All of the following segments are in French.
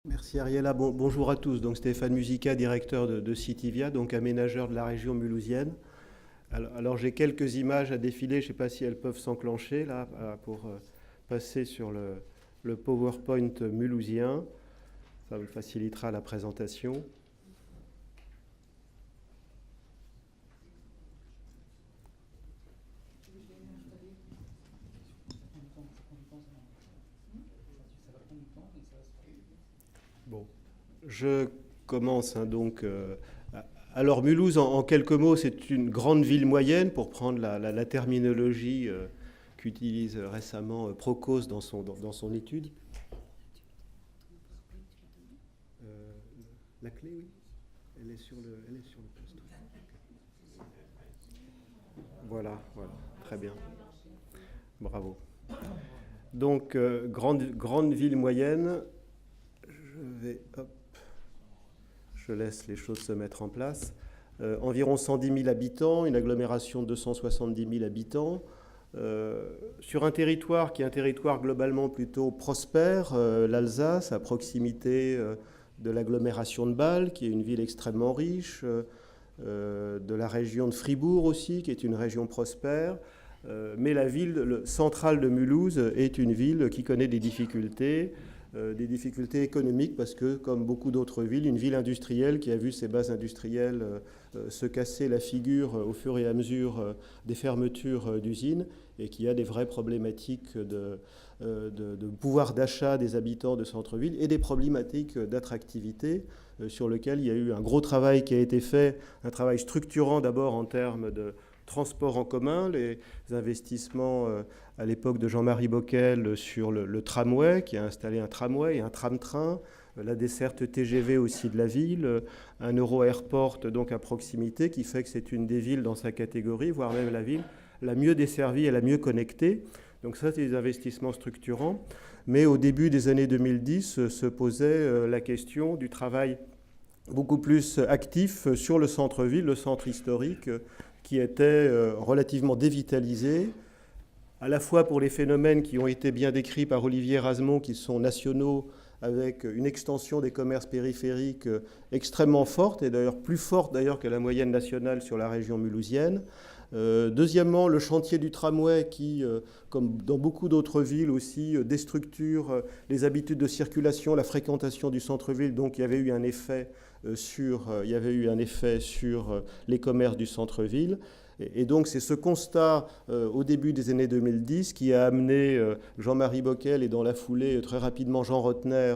Merci Ariella. Bonjour à tous. Donc Stéphane Musica, directeur de Citivia, donc aménageur de la région mulhousienne. Alors, j'ai quelques images à défiler. Je ne sais pas si elles peuvent s'enclencher là pour passer sur le PowerPoint mulhousien. Ça me facilitera la présentation. Bon, je commence donc. Alors Mulhouse, en quelques mots, c'est une grande ville moyenne, pour prendre la terminologie qu'utilise récemment Procos dans son étude. Euh, la clé, oui. Elle est sur le poste. Voilà, très bien. Bravo. Donc, grande ville moyenne. Hop, je laisse les choses se mettre en place. Environ 110 000 habitants, une agglomération de 270 000 habitants, sur un territoire qui est un territoire globalement plutôt prospère, l'Alsace, à proximité de l'agglomération de Bâle, qui est une ville extrêmement riche, de la région de Fribourg aussi, qui est une région prospère. Mais la ville centrale de Mulhouse est une ville qui connaît des difficultés économiques parce que, comme beaucoup d'autres villes, une ville industrielle qui a vu ses bases industrielles se casser la figure au fur et à mesure des fermetures d'usines et qui a des vraies problématiques de pouvoir d'achat des habitants de centre-ville et des problématiques d'attractivité sur lesquelles il y a eu un gros travail qui a été fait, un travail structurant d'abord en termes de transport en commun, les investissements à l'époque de Jean-Marie Bockel sur le tramway, qui a installé un tramway et un tram-train, la desserte TGV aussi de la ville, un Euro-Airport donc à proximité, qui fait que c'est une des villes dans sa catégorie, voire même la ville la mieux desservie et la mieux connectée. Donc ça, c'est des investissements structurants. Mais au début des années 2010, se posait la question du travail beaucoup plus actif sur le centre-ville, le centre historique, qui était relativement dévitalisé, à la fois pour les phénomènes qui ont été bien décrits par Olivier Rasmont, qui sont nationaux, avec une extension des commerces périphériques extrêmement forte, et d'ailleurs plus forte que la moyenne nationale sur la région mulhousienne. Deuxièmement, le chantier du tramway qui, comme dans beaucoup d'autres villes aussi, déstructure les habitudes de circulation, la fréquentation du centre-ville. Donc il y avait eu un effet sur les commerces du centre-ville. Et donc c'est ce constat au début des années 2010 qui a amené Jean-Marie Bockel et dans la foulée très rapidement Jean Rotner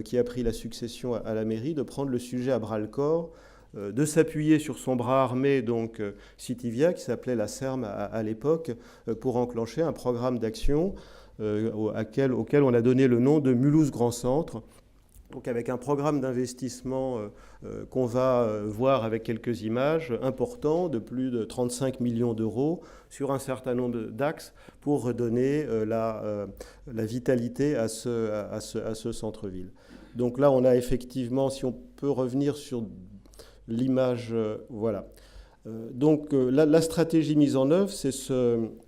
qui a pris la succession à la mairie de prendre le sujet à bras-le-corps, de s'appuyer sur son bras armé, donc Citivia, qui s'appelait la SERM à l'époque, pour enclencher un programme d'action auquel on a donné le nom de Mulhouse Grand Centre. Donc avec un programme d'investissement qu'on va voir avec quelques images important de plus de 35 millions d'euros sur un certain nombre d'axes pour redonner la vitalité à ce centre-ville. Donc là, on a effectivement, si on peut revenir sur l'image, voilà. Donc la stratégie mise en œuvre, c'est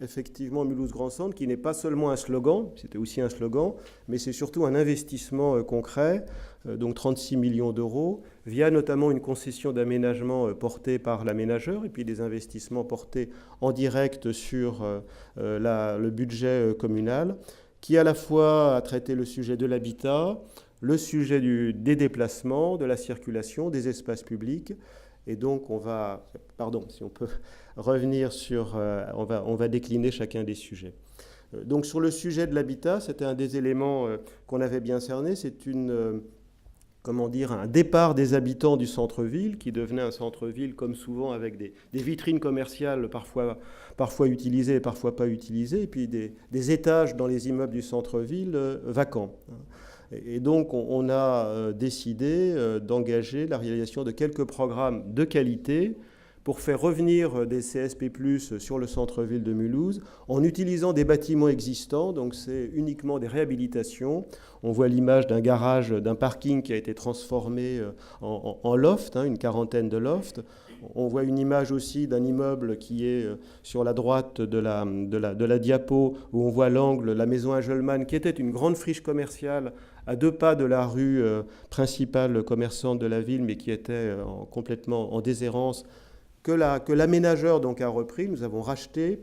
effectivement Mulhouse Grand Centre, qui n'est pas seulement un slogan, c'était aussi un slogan, mais c'est surtout un investissement concret, donc 36 millions d'euros, via notamment une concession d'aménagement portée par l'aménageur, et puis des investissements portés en direct sur le budget communal, qui à la fois a traité le sujet de l'habitat, le sujet des déplacements, de la circulation, des espaces publics. Et donc, si on peut revenir sur, on va décliner chacun des sujets. Donc, sur le sujet de l'habitat, c'était un des éléments qu'on avait bien cerné. C'est un départ des habitants du centre-ville, qui devenait un centre-ville, comme souvent, avec des vitrines commerciales parfois utilisées et parfois pas utilisées, et puis des étages dans les immeubles du centre-ville vacants. Et donc, on a décidé d'engager la réalisation de quelques programmes de qualité pour faire revenir des CSP+, sur le centre-ville de Mulhouse, en utilisant des bâtiments existants. Donc, c'est uniquement des réhabilitations. On voit l'image d'un garage, d'un parking qui a été transformé en loft, une quarantaine de lofts. On voit une image aussi d'un immeuble qui est sur la droite de la diapo, où on voit l'angle, la maison Engelmann, qui était une grande friche commerciale à 2 pas de la rue principale commerçante de la ville, mais qui était complètement en déshérence, que l'aménageur donc a repris. Nous avons racheté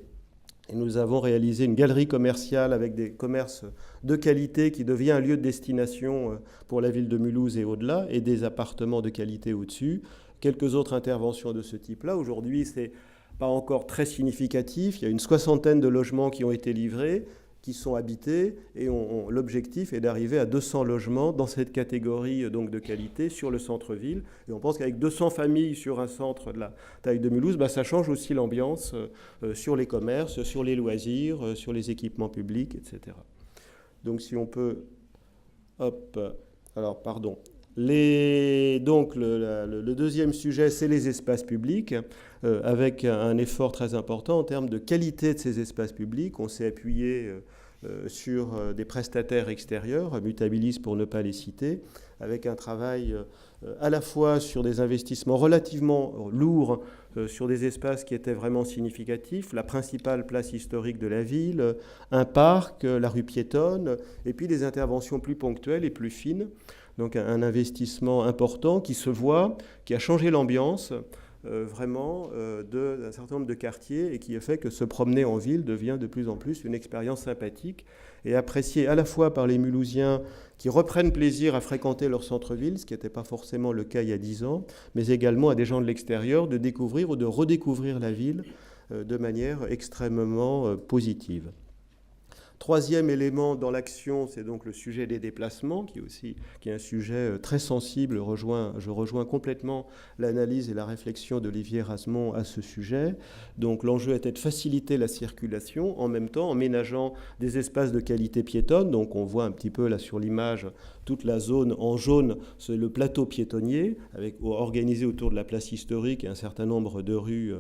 et nous avons réalisé une galerie commerciale avec des commerces de qualité qui devient un lieu de destination pour la ville de Mulhouse et au-delà, et des appartements de qualité au-dessus. Quelques autres interventions de ce type-là. Aujourd'hui, c'est pas encore très significatif. Il y a une 60aine de logements qui ont été livrés, qui sont habités, et l'objectif est d'arriver à 200 logements dans cette catégorie donc, de qualité sur le centre-ville. Et on pense qu'avec 200 familles sur un centre de la taille de Mulhouse, ça change aussi l'ambiance sur les commerces, sur les loisirs, sur les équipements publics, etc. Donc si on peut... Hop, alors pardon. Donc le deuxième sujet, c'est les espaces publics, avec un effort très important en termes de qualité de ces espaces publics. On s'est appuyé sur des prestataires extérieurs, Mutabilis pour ne pas les citer, avec un travail à la fois sur des investissements relativement lourds, sur des espaces qui étaient vraiment significatifs, la principale place historique de la ville, un parc, la rue piétonne, et puis des interventions plus ponctuelles et plus fines. Donc un investissement important qui se voit, qui a changé l'ambiance vraiment d'un certain nombre de quartiers et qui a fait que se promener en ville devient de plus en plus une expérience sympathique et appréciée à la fois par les Mulhousiens qui reprennent plaisir à fréquenter leur centre-ville, ce qui n'était pas forcément le cas il y a 10 ans, mais également à des gens de l'extérieur de découvrir ou de redécouvrir la ville de manière extrêmement positive. Troisième élément dans l'action, c'est donc le sujet des déplacements, qui est un sujet très sensible. Je rejoins complètement l'analyse et la réflexion d'Olivier Rasmont à ce sujet. Donc l'enjeu était de faciliter la circulation, en même temps en ménageant des espaces de qualité piétonne. Donc on voit un petit peu là sur l'image toute la zone en jaune, c'est le plateau piétonnier, organisé autour de la place historique et un certain nombre de rues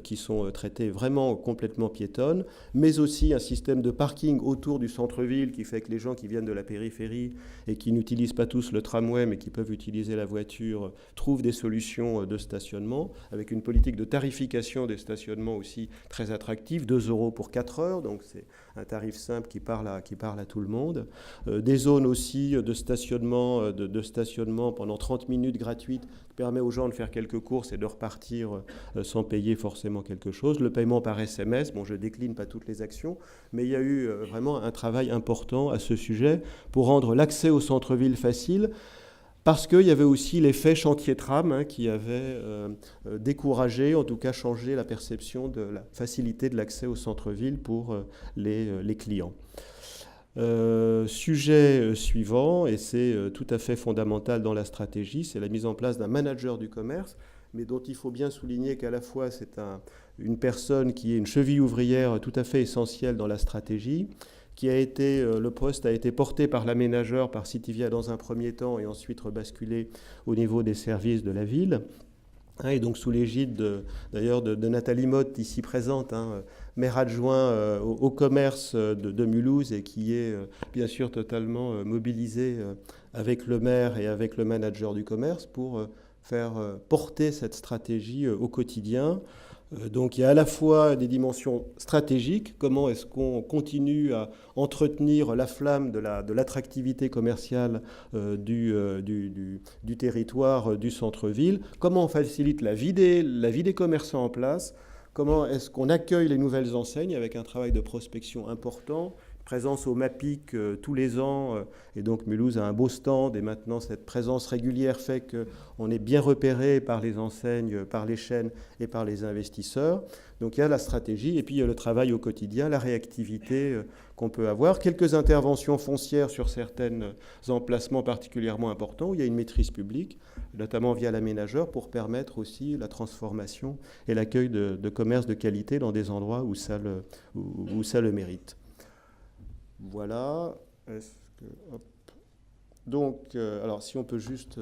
qui sont traitées vraiment complètement piétonnes, mais aussi un système de parking autour du centre-ville qui fait que les gens qui viennent de la périphérie et qui n'utilisent pas tous le tramway mais qui peuvent utiliser la voiture trouvent des solutions de stationnement avec une politique de tarification des stationnements aussi très attractive, 2 € pour 4 heures, donc c'est un tarif simple qui parle à tout le monde. Des zones aussi de stationnement pendant 30 minutes gratuites qui permet aux gens de faire quelques courses et de repartir sans payer forcément quelque chose. Le paiement par SMS, je décline pas toutes les actions, mais il y a eu vraiment un travail important à ce sujet pour rendre l'accès au centre-ville facile, parce qu'il y avait aussi l'effet chantier-tram qui avait découragé, en tout cas changé la perception de la facilité de l'accès au centre-ville pour les clients. Sujet suivant, et c'est tout à fait fondamental dans la stratégie, c'est la mise en place d'un manager du commerce, mais dont il faut bien souligner qu'à la fois c'est une personne qui est une cheville ouvrière tout à fait essentielle dans la stratégie, le poste a été porté par l'aménageur, par Citivia dans un premier temps, et ensuite rebasculé au niveau des services de la ville. Et donc sous l'égide d'ailleurs de Nathalie Motte, ici présente, maire adjoint au commerce de Mulhouse, et qui est bien sûr totalement mobilisée avec le maire et avec le manager du commerce pour faire porter cette stratégie au quotidien. Donc il y a à la fois des dimensions stratégiques, comment est-ce qu'on continue à entretenir la flamme de l'attractivité commerciale du territoire du centre-ville, comment on facilite la vie des commerçants en place, comment est-ce qu'on accueille les nouvelles enseignes avec un travail de prospection important, présence au MAPIC tous les ans, et donc Mulhouse a un beau stand, et maintenant cette présence régulière fait qu'on est bien repéré par les enseignes, par les chaînes et par les investisseurs. Donc il y a la stratégie, et puis il y a le travail au quotidien, la réactivité qu'on peut avoir, quelques interventions foncières sur certains emplacements particulièrement importants, où il y a une maîtrise publique, notamment via l'aménageur, pour permettre aussi la transformation et l'accueil de commerces de qualité dans des endroits où ça le mérite. Voilà. Donc, alors si on peut juste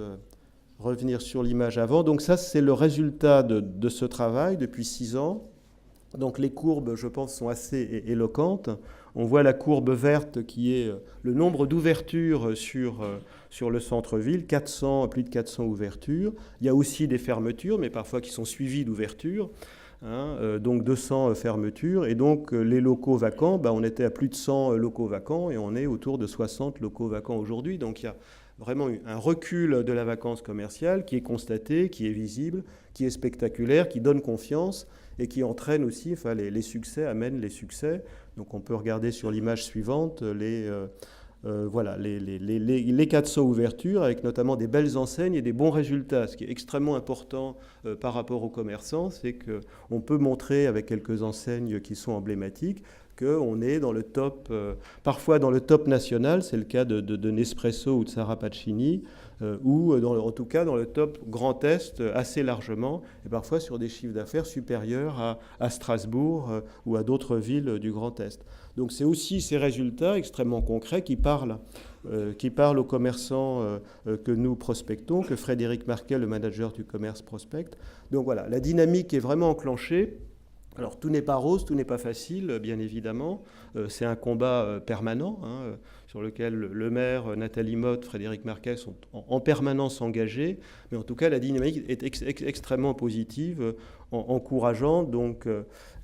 revenir sur l'image avant. Donc ça, c'est le résultat de ce travail depuis 6 ans. Donc les courbes, je pense, sont assez éloquentes. On voit la courbe verte qui est le nombre d'ouvertures sur le centre-ville, plus de 400 ouvertures. Il y a aussi des fermetures, mais parfois qui sont suivies d'ouvertures. Donc 200 fermetures, et donc les locaux vacants, on était à plus de 100 locaux vacants, et on est autour de 60 locaux vacants aujourd'hui. Donc il y a vraiment un recul de la vacance commerciale qui est constaté, qui est visible, qui est spectaculaire, qui donne confiance, et qui entraîne aussi, les succès amènent les succès. Donc on peut regarder sur l'image suivante les 400 ouvertures, avec notamment des belles enseignes et des bons résultats. Ce qui est extrêmement important par rapport aux commerçants, c'est qu'on peut montrer avec quelques enseignes qui sont emblématiques qu'on est dans le top, parfois dans le top national, c'est le cas de Nespresso ou de Sarah Pacini, ou en tout cas dans le top Grand Est assez largement, et parfois sur des chiffres d'affaires supérieurs à Strasbourg ou à d'autres villes du Grand Est. Donc c'est aussi ces résultats extrêmement concrets qui parlent aux commerçants que nous prospectons, que Frédéric Marquet, le manager du commerce, prospecte. Donc voilà, la dynamique est vraiment enclenchée. Alors tout n'est pas rose, tout n'est pas facile, bien évidemment. C'est un combat permanent sur lequel le maire, Nathalie Motte, Frédéric Marquet sont en permanence engagés. Mais en tout cas, la dynamique est extrêmement positive, encourageante. Donc,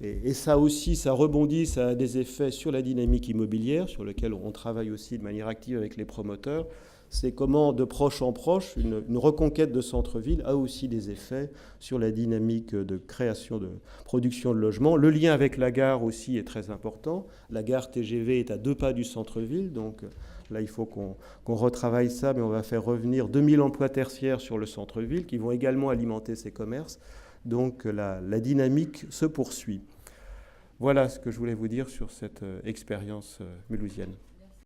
et ça aussi, ça rebondit, ça a des effets sur la dynamique immobilière, sur lequel on travaille aussi de manière active avec les promoteurs. C'est comment, de proche en proche, une reconquête de centre-ville a aussi des effets sur la dynamique de création, de production de logements. Le lien avec la gare aussi est très important. La gare TGV est à 2 pas du centre-ville, donc là, il faut qu'on retravaille ça, mais on va faire revenir 2000 emplois tertiaires sur le centre-ville qui vont également alimenter ces commerces. Donc la dynamique se poursuit. Voilà ce que je voulais vous dire sur cette expérience mulhousienne.